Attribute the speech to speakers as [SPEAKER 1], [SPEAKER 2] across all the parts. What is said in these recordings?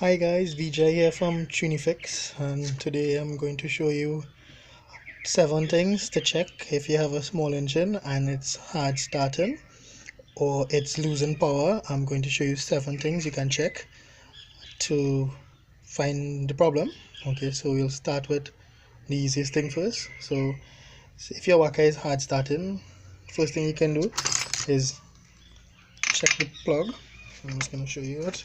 [SPEAKER 1] Hi guys, Vijay here from Trinifix, and today I'm going to show you 7 things to check if you have a small engine and it's hard starting or it's losing power. I'm going to show you 7 things you can check to find the problem. Okay, so we'll start with the easiest thing first. So if your waka is hard starting, first thing you can do is check the plug. I'm just going to show you it.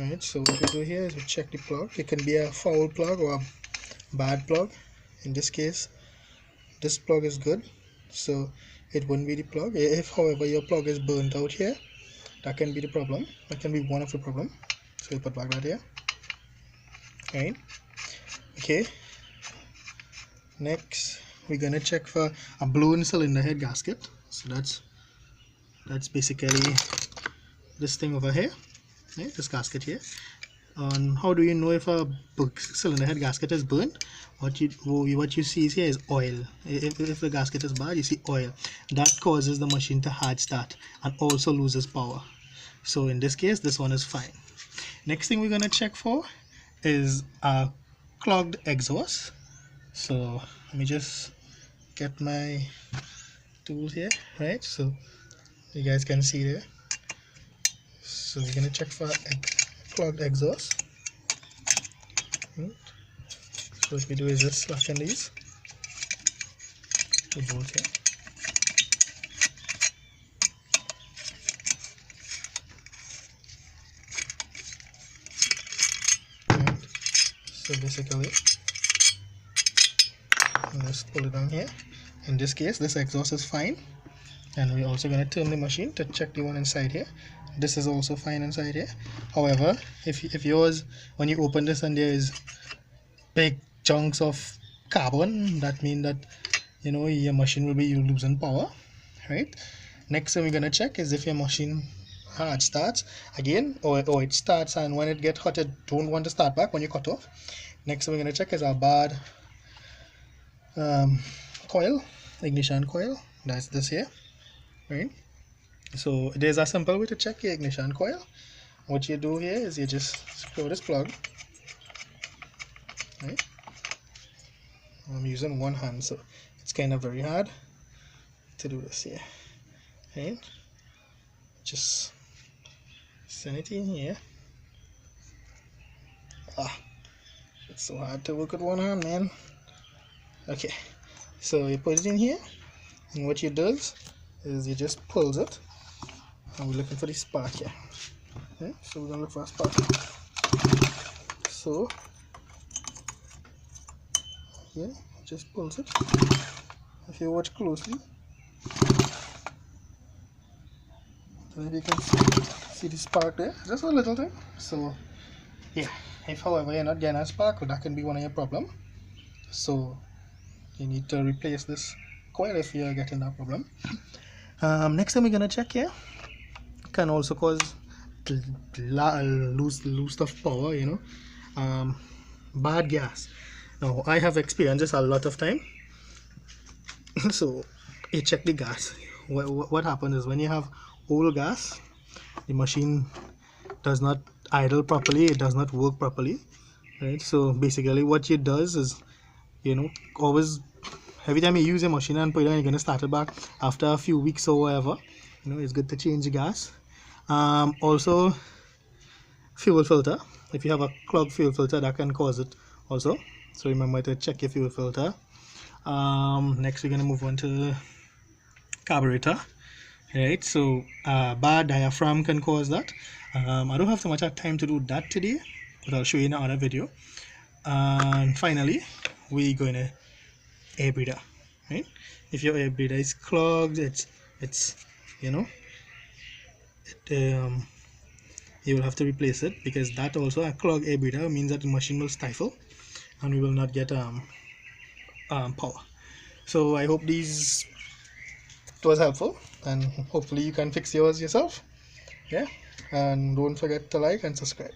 [SPEAKER 1] Alright, so what we do here is we check the plug. It can be a foul plug or a bad plug. In this case, this plug is good, so it wouldn't be the plug. If however your plug is burnt out here, that can be the problem. That can be one of the problem. So we'll put back that here. Alright, okay, next we're gonna check for a blown cylinder head gasket. So that's basically this thing over here. Right, this gasket here. And how do you know if a cylinder head gasket is burnt? What you see here is oil. If the gasket is bad, you see oil. That causes the machine to hard start and also loses power. So in this case, this one is fine. Next thing we're gonna check for is a clogged exhaust. So let me just get my tool here, right? So you guys can see there. So we're gonna check for clogged exhaust. So what we do is just slacken these two bolts here. And so basically, just pull it down here. In this case, this exhaust is fine, and we're also gonna turn the machine to check the one inside here. This is also fine inside here. However, if yours, when you open this and there is big chunks of carbon, that means that your machine will be losing power, right? Next thing we're gonna check is if your machine hard starts again, or it starts and when it gets hot it don't want to start back when you cut off. Next thing we're gonna check is a bad coil, ignition coil. That's this here, right? So there's a simple way to check your ignition coil. What you do here is you just screw this plug, right? I'm using one hand, so it's kind of very hard to do this here, right? Just send it in here. It's so hard to work with one hand, man. Okay, so you put it in here, and what you do is you just pulls it. And we're looking for the spark here. Okay, so we're gonna look for a spark. So yeah, just pulls it. If you watch closely, then you can see the spark there. Just a little thing. So yeah, if however you're not getting a spark, that can be one of your problem. So you need to replace this coil if you're getting that problem. Next time we're gonna check here. Can also cause lose of power, bad gas. Now I have experienced this a lot of time. So you check the gas. What happens is when you have old gas, the machine does not idle properly, it does not work properly, right? So basically what it does is, always every time you use a machine and put it on, you're going to start it back after a few weeks or whatever. It's good to change the gas. Also fuel filter. If you have a clogged fuel filter, that can cause it also, so remember to check your fuel filter. Next we're going to move on to carburetor, right? So bad diaphragm can cause that. I don't have too much time to do that today, but I'll show you in another video. And finally we're going to air breather, right? If your air breather is clogged, you will have to replace it, because that also, a clogged air breather means that the machine will stifle and we will not get power. So I hope it was helpful, and hopefully you can fix yours yourself. Yeah, and don't forget to like and subscribe.